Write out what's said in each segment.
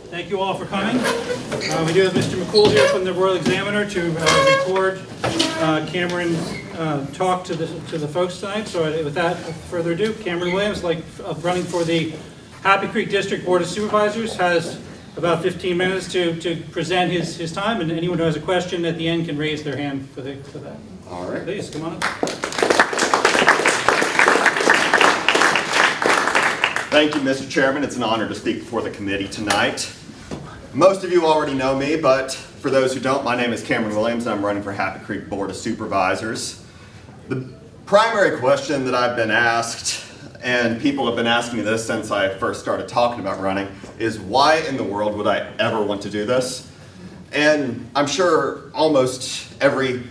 Thank you all for coming. We do have Mr. McCool here from the Royal Examiner to record Cameron's talk to the folks tonight. So without further ado, Cameron Williams, running for the Happy Creek District Board of Supervisors, has about 15 minutes to present his time, and anyone who has a question at the end can raise their hand for that. All right. Please, come on up. Thank you, Mr. Chairman. It's an honor to speak before the committee tonight. Most of you already know me, but for those who don't, my name is Cameron Williams, and I'm running for Happy Creek Board of Supervisors. The primary question that I've been asked, and people have been asking me this since I first started talking about running, is why in the world would I ever want to do this? And I'm sure almost every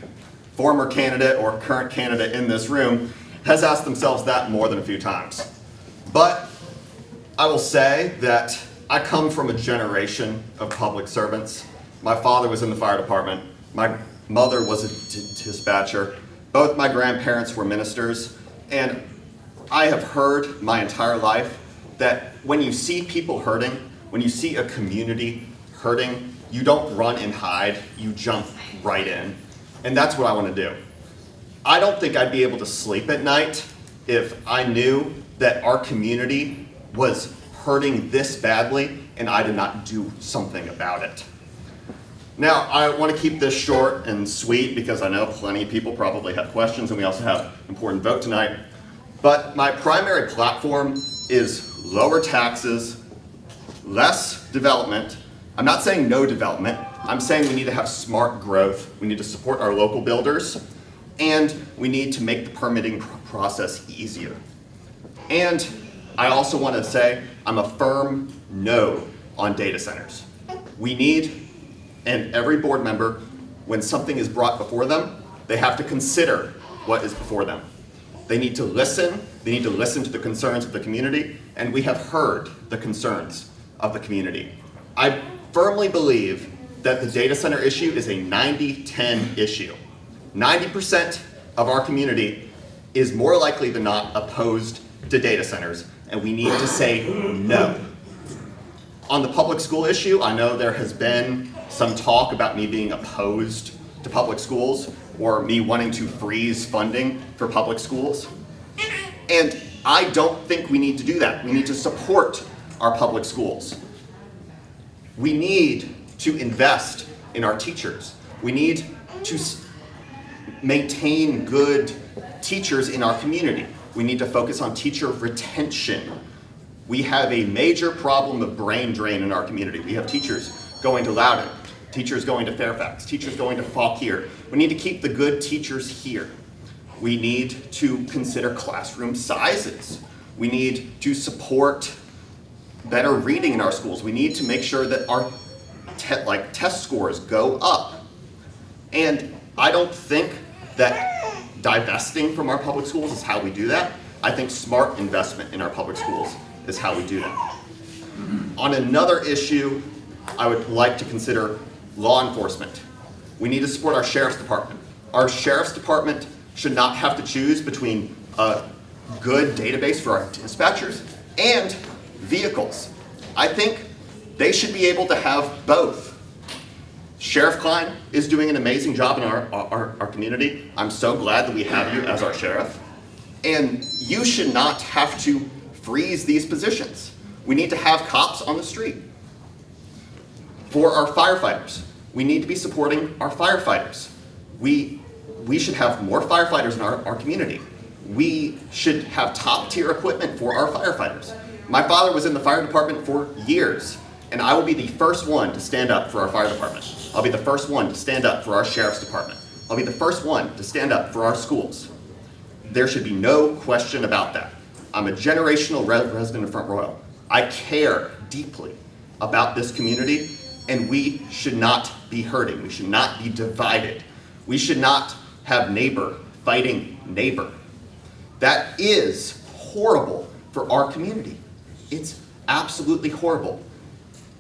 former candidate or current candidate in this room has asked themselves that more than a few times. But I will say that I come from a generation of public servants. My father was in the fire department. My mother was a dispatcher. Both my grandparents were ministers. And I have heard my entire life that when you see people hurting, when you see a community hurting, you don't run and hide, you jump right in. And that's what I want to do. I don't think I'd be able to sleep at night if I knew that our community was hurting this badly and I did not do something about it. Now, I want to keep this short and sweet because I know plenty of people probably have questions and we also have an important vote tonight. But my primary platform is lower taxes, less development. I'm not saying no development. I'm saying we need to have smart growth. We need to support our local builders, and we need to make the permitting process easier. And I also want to say I'm a firm no on data centers. We need, and every board member, when something is brought before them, they have to consider what is before them. They need to listen. They need to listen to the concerns of the community, and we have heard the concerns of the community. I firmly believe that the data center issue is a 90-10 issue. 90% of our community is more likely than not opposed to data centers, and we need to say no. On the public school issue, I know there has been some talk about me being opposed to public schools or me wanting to freeze funding for public schools. And I don't think we need to do that. We need to support our public schools. We need to invest in our teachers. We need to maintain good teachers in our community. We need to focus on teacher retention. We have a major problem of brain drain in our community. We have teachers going to Loudoun, teachers going to Fairfax, teachers going to Fauquier. We need to keep the good teachers here. We need to consider classroom sizes. We need to support better reading in our schools. We need to make sure that our test scores go up. And I don't think that divesting from our public schools is how we do that. I think smart investment in our public schools is how we do that. On another issue, I would like to consider law enforcement. We need to support our sheriff's department. Our sheriff's department should not have to choose between a good database for our dispatchers and vehicles. I think they should be able to have both. Sheriff Klein is doing an amazing job in our community. I'm so glad that we have you as our sheriff. And you should not have to freeze these positions. We need to have cops on the street. For our firefighters, we need to be supporting our firefighters. We should have more firefighters in our community. We should have top tier equipment for our firefighters. My father was in the fire department for years, and I will be the first one to stand up for our fire department. I'll be the first one to stand up for our sheriff's department. I'll be the first one to stand up for our schools. There should be no question about that. I'm a generational resident of Front Royal. I care deeply about this community, and we should not be hurting. We should not be divided. We should not have neighbor fighting neighbor. That is horrible for our community. It's absolutely horrible.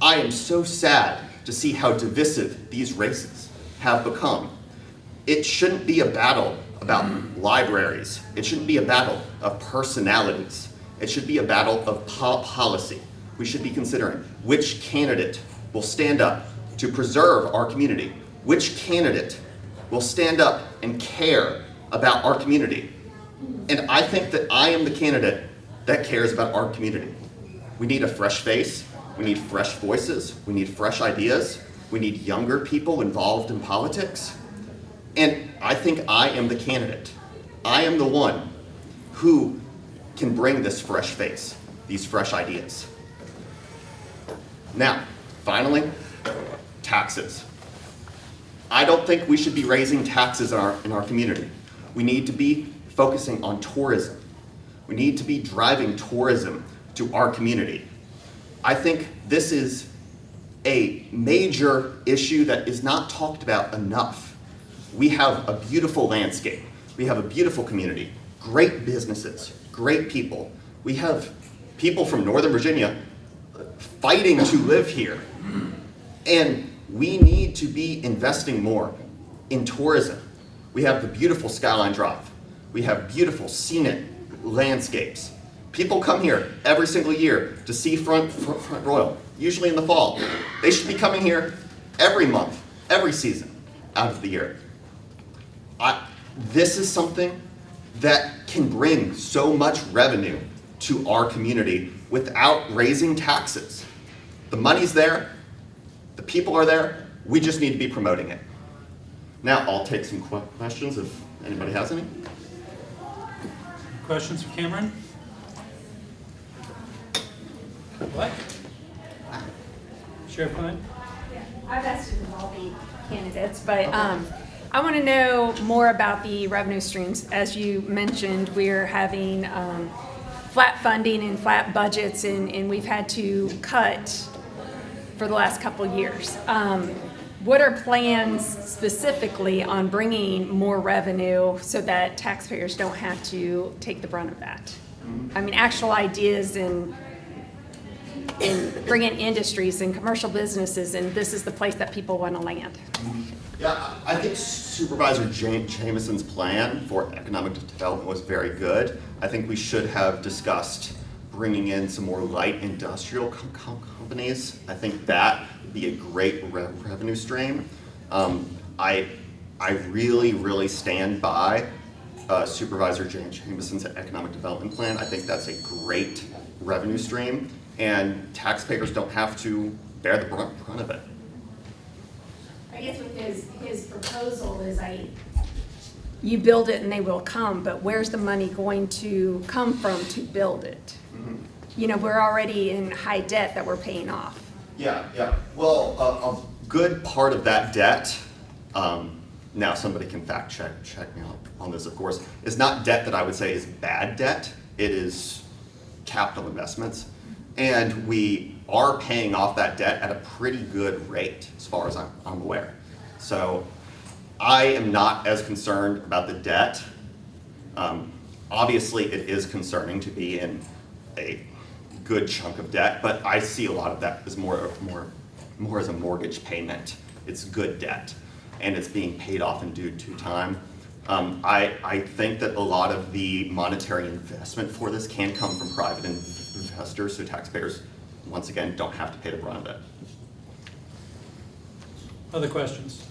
I am so sad to see how divisive these races have become. It shouldn't be a battle about libraries. It shouldn't be a battle of personalities. It should be a battle of policy. we should be considering which candidate will stand up to preserve our community, which candidate will stand up and care about our community. And I think that I am the candidate that cares about our community. We need a fresh face, we need fresh voices, we need fresh ideas, we need younger people involved in politics. And I think I am the candidate. I am the one who can bring this fresh face, these fresh ideas. Now, finally, taxes. I don't think we should be raising taxes in our community. We need to be focusing on tourism. We need to be driving tourism to our community. I think this is a major issue that is not talked about enough. We have a beautiful landscape. We have a beautiful community, great businesses, great people. We have people from Northern Virginia fighting to live here. And we need to be investing more in tourism. We have the beautiful Skyline Drive. We have beautiful scenic landscapes. People come here every single year to see Front Royal, usually in the fall. They should be coming here every month, every season out of the year. This is something that can bring so much revenue to our community without raising taxes. The money's there, the people are there, we just need to be promoting it. Now, I'll take some questions if anybody has any. Questions for Cameron? What? Sheriff Klein? I've asked all the candidates, but I want to know more about the revenue streams. As you mentioned, we're having flat funding and flat budgets, and we've had to cut for the last couple of years. What are plans specifically on bringing more revenue so that taxpayers don't have to take the brunt of that? I mean, actual ideas and bring in industries and commercial businesses, and this is the place that people want to land. Yeah, I think Supervisor Jameson's plan for economic development was very good. I think we should have discussed bringing in some more light industrial companies. I think that would be a great revenue stream. I really stand by Supervisor Jameson's economic development plan. I think that's a great revenue stream, and taxpayers don't have to bear the brunt of it. I guess with his proposal is you build it and they will come, but where's the money going to come from to build it? Mm-hmm. You know, we're already in high debt that we're paying off. Yeah. Well, a good part of that debt, now somebody can fact check me on this, of course, is not debt that I would say is bad debt. It is capital investments. And we are paying off that debt at a pretty good rate, as far as I'm aware. So I am not as concerned about the debt. Obviously, it is concerning to be in a good chunk of debt, but I see a lot of that as more as a mortgage payment. It's good debt, and it's being paid off in due time. I think that a lot of the monetary investment for this can come from private investors, so taxpayers, once again, don't have to pay the brunt of it. Other questions?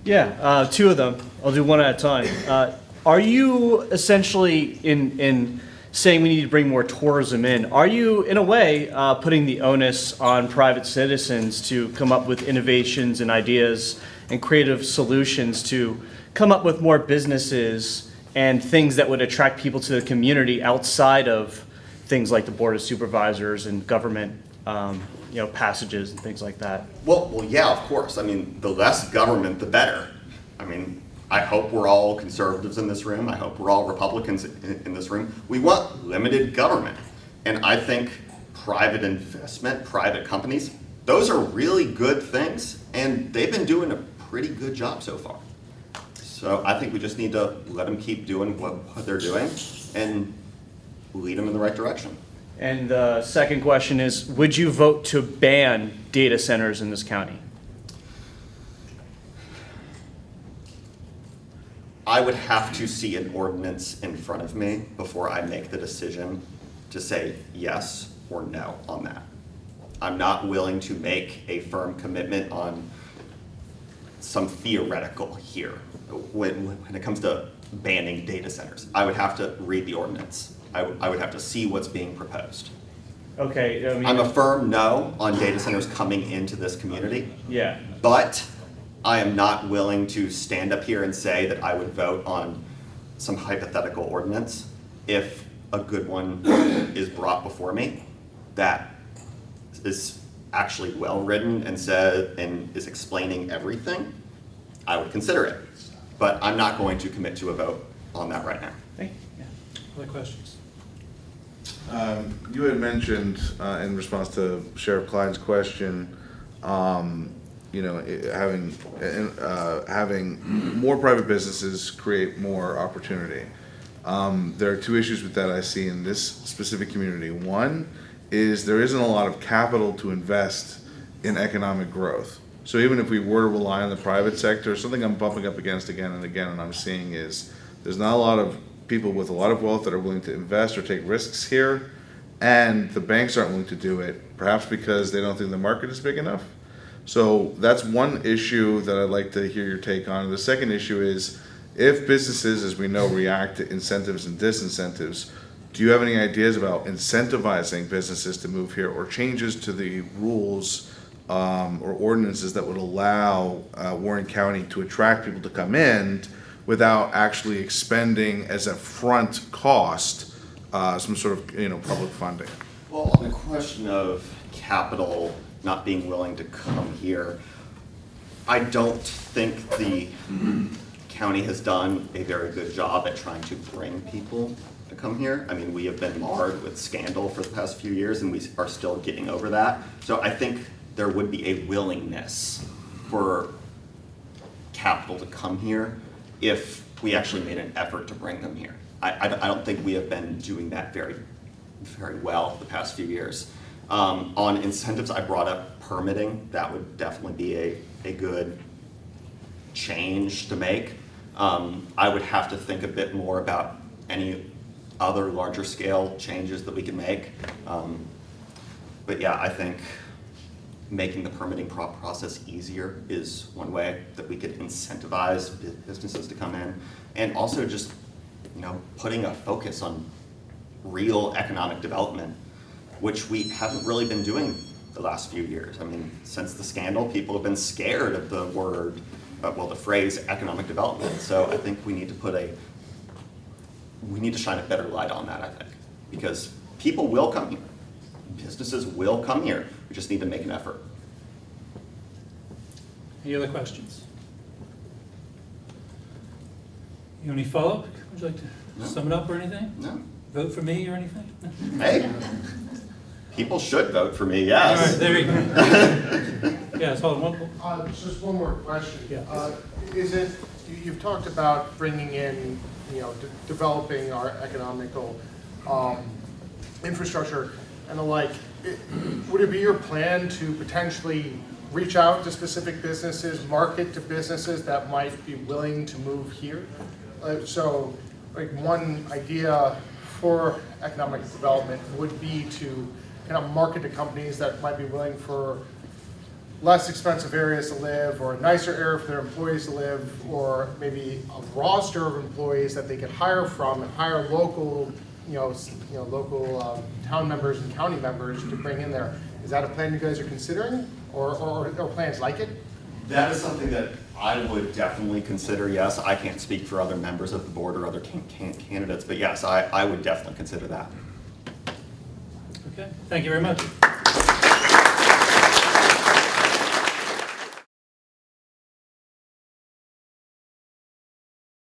Yeah, two of them. I'll do one at a time. Are you essentially in saying we need to bring more tourism in? Are you, in a way, putting the onus on private citizens to come up with innovations and ideas and creative solutions to come up with more businesses and things that would attract people to the community outside of things like the Board of Supervisors and government passages and things like that? Well, yeah, of course. I mean, the less government, the better. I mean, I hope we're all conservatives in this room. I hope we're all Republicans in this room. We want limited government. And I think private investment, private companies, those are really good things, and they've been doing a pretty good job so far. So I think we just need to let them keep doing what they're doing and lead them in the right direction. And the second question is, would you vote to ban data centers in this county? I would have to see an ordinance in front of me before I make the decision to say yes or no on that. I'm not willing to make a firm commitment on some theoretical here. When it comes to banning data centers, I would have to read the ordinance. I would have to see what's being proposed. Okay, I mean, I'm a firm no on data centers coming into this community, yeah. but I am not willing to stand up here and say that I would vote on some hypothetical ordinance if a good one is brought before me that is actually well-written and is explaining everything. I would consider it, but I'm not going to commit to a vote on that right now. Thank you. Yeah. Other questions? You had mentioned, in response to Sheriff Klein's question, you know, having more private businesses create more opportunity. There are two issues with that I see in this specific community. One is there isn't a lot of capital to invest in economic growth. So even if we were to rely on the private sector, something I'm bumping up against again and again, and I'm seeing is there's not a lot of people with a lot of wealth that are willing to invest or take risks here, and the banks aren't willing to do it, perhaps because they don't think the market is big enough. So that's one issue that I'd like to hear your take on. The second issue is, if businesses, as we know, react to incentives and disincentives, do you have any ideas about incentivizing businesses to move here, or changes to the rules or ordinances that would allow Warren County to attract people to come in without actually expending as a front cost some sort of, you know, public funding? Well, on the question of capital not being willing to come here, I don't think the county has done a very good job at trying to bring people to come here. I mean, we have been marred with scandal for the past few years, and we are still getting over that. So I think there would be a willingness for capital to come here if we actually made an effort to bring them here. I don't think we have been doing that very well the past few years. On incentives, I brought up permitting. That would definitely be a good change to make. I would have to think a bit more about any other larger scale changes that we can make. But yeah, I think making the permitting process easier is one way that we could incentivize businesses to come in, and also just, you know, putting a focus on real economic development, which we haven't really been doing the last few years. I mean, since the scandal, people have been scared of the word, the phrase economic development. So I think we need to shine a better light on that, I think, because people will come here. Businesses will come here. We just need to make an effort. Any other questions? You have any follow-up? Would you like to sum it up or anything? No? Vote for me or anything? Hey, people should vote for me, All yes. right, there you go. Yes, hold on. Just one more question. Yeah. You've talked about bringing in, you know, developing our economical infrastructure and the like. Would it be your plan to potentially reach out to specific businesses, market to businesses that might be willing to move here? So, like, one idea for economic development would be to kind of market to companies that might be willing for less expensive areas to live, or a nicer area for their employees to live, or maybe a roster of employees that they could hire from and hire local, local town members and county members to bring in there. Is that a plan you guys are considering, or plans like it? That is something that I would definitely consider, yes. I can't speak for other members of the board or other candidates, but yes, I would definitely consider that. Okay, thank you very much.